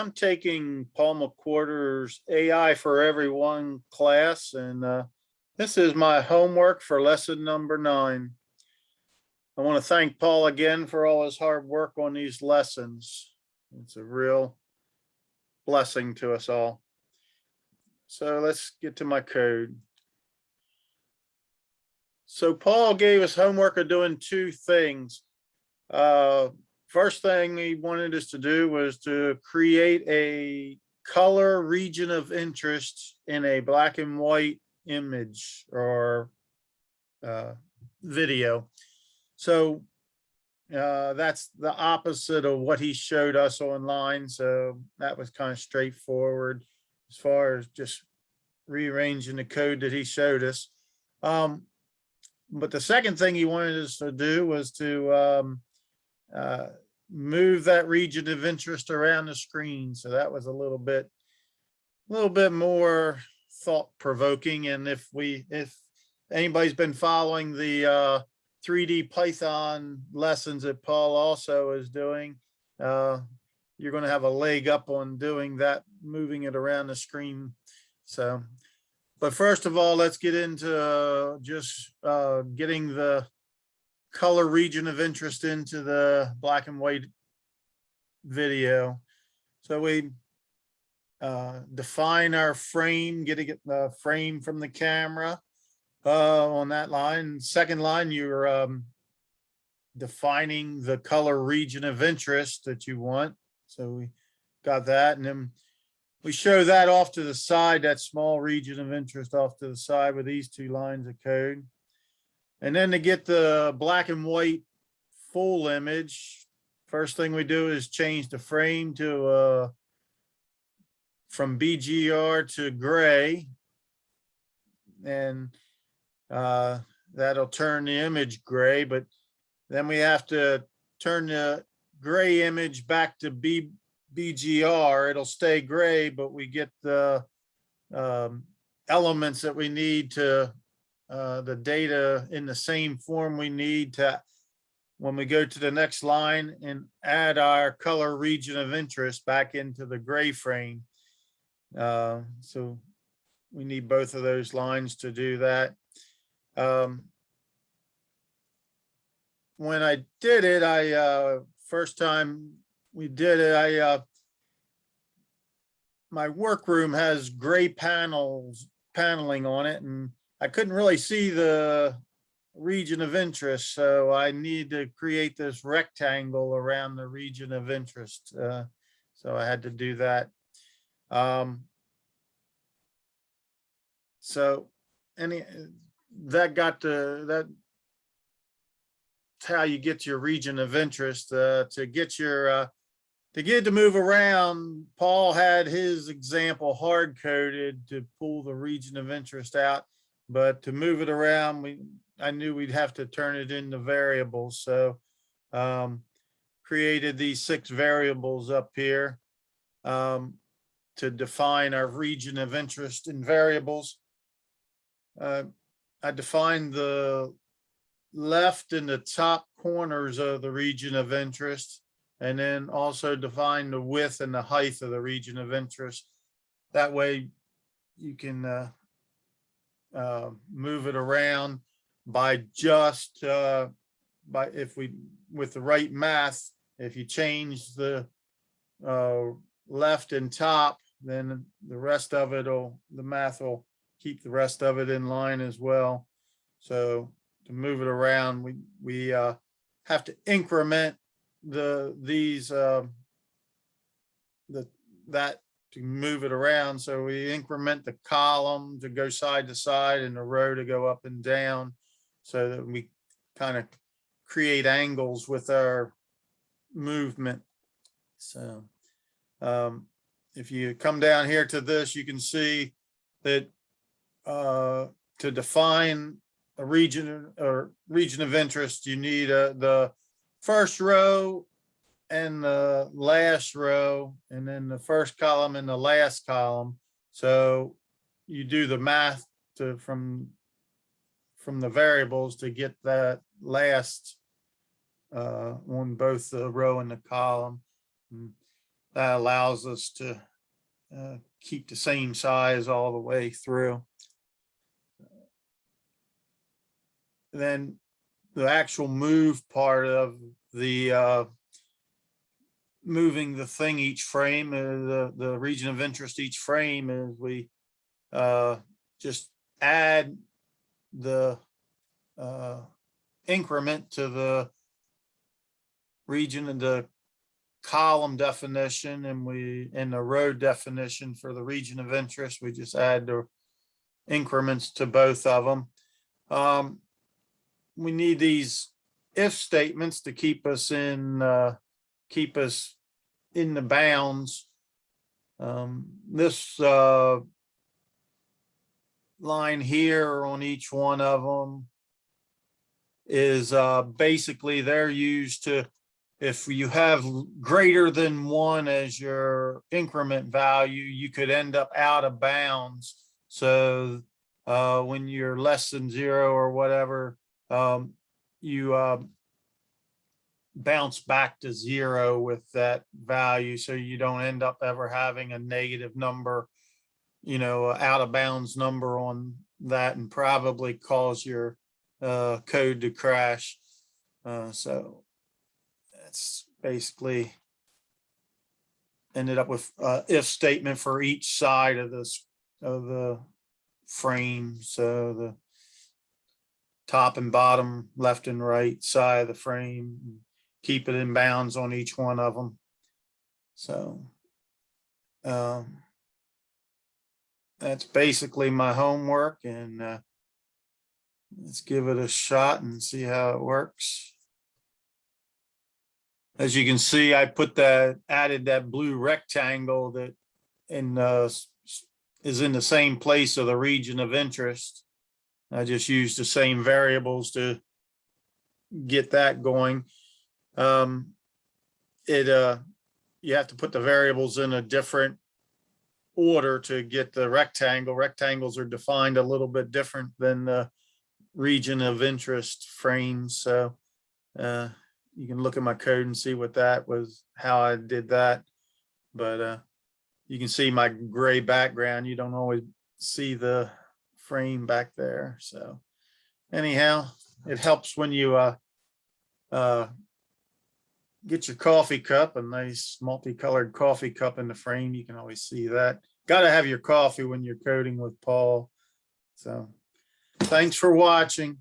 I'm taking Paul McWhorter's AI for Everyone class, and this is my homework for lesson number 9. I want to thank Paul again for all his hard work on these lessons. It's a real blessing to us all. So let's get to my code. So Paul gave us homework of doing 2 things. First thing he wanted us to do was to create a color region of interest in a black and white image or video. So that's the opposite of what he showed us online. So that was kind of straightforward as far as just rearranging the code that he showed us. But the second thing he wanted us to do was to move that region of interest around the screen. So that was a little bit more thought-provoking. And if anybody's been following the 3D Python lessons that Paul also is doing, you're going to have a leg up on doing that, moving it around the screen. So, but first of all, let's get into just getting the color region of interest into the black and white video. So we define our frame, getting the frame from the camera on that line. Second line, you're defining the color region of interest that you want. So we got that, and then we show that off to the side, that small region of interest off to the side with these 2 lines of code. And then to get the black and white full image, first thing we do is change the frame to from BGR to gray. And that'll turn the image gray, but then we have to turn the gray image back to BGR. It'll stay gray, but we get the elements that we need to the data in the same form we need to when we go to the next line and add our color region of interest back into the gray frame. So we need both of those lines to do that. When I did it, first time we did it, my workroom has gray paneling on it, and I couldn't really see the region of interest, so I need to create this rectangle around the region of interest. So I had to do that. So that's how you get your region of interest. To get it to move around, Paul had his example hard coded to pull the region of interest out, but to move it around, I knew we'd have to turn it into variables. So created these 6 variables up here to define our region of interest in variables. I defined the left and the top corners of the region of interest, and then also define the width and the height of the region of interest. That way you can move it around by just with the right math. If you change the left and top, then the rest of it the math will keep the rest of it in line as well. So to move it around, we have to increment that to move it around. So we increment the column to go side to side and the row to go up and down, so that we kind of create angles with our movement. So if you come down here to this, you can see that to define a region of interest, you need the first row and the last row, and then the first column and the last column. So you do the math from the variables to get that last on both the row and the column. that allows us to keep the same size all the way through. Then the actual move part of the moving the thing each frame, the region of interest each frame, is we just add the increment to the region and the column definition, and we in the row definition for the region of interest, we just add the increments to both of them. We need these if statements to keep us in the bounds. This line here on each one of them is basically they're used to, if you have greater than 1 as your increment value, you could end up out of bounds. So when you're less than 0 or whatever, you bounce back to 0 with that value, so you don't end up ever having a negative number, out of bounds number on that, and probably cause your code to crash. So that's basically ended up with if statement for each side of the frame. So the top and bottom, left and right side of the frame, keep it in bounds on each one of them. So that's basically my homework, and let's give it a shot and see how it works. As you can see, I added that blue rectangle that is in the same place of the region of interest. I just used the same variables to get that going. You have to put the variables in a different order to get the rectangle. Rectangles are defined a little bit different than the region of interest frames. So you can look at my code and see what that was, how I did that. But you can see my gray background. You don't always see the frame back there. So anyhow, it helps when you get your coffee cup, a nice multicolored coffee cup in the frame. You can always see that. Got to have your coffee when you're coding with Paul. So thanks for watching.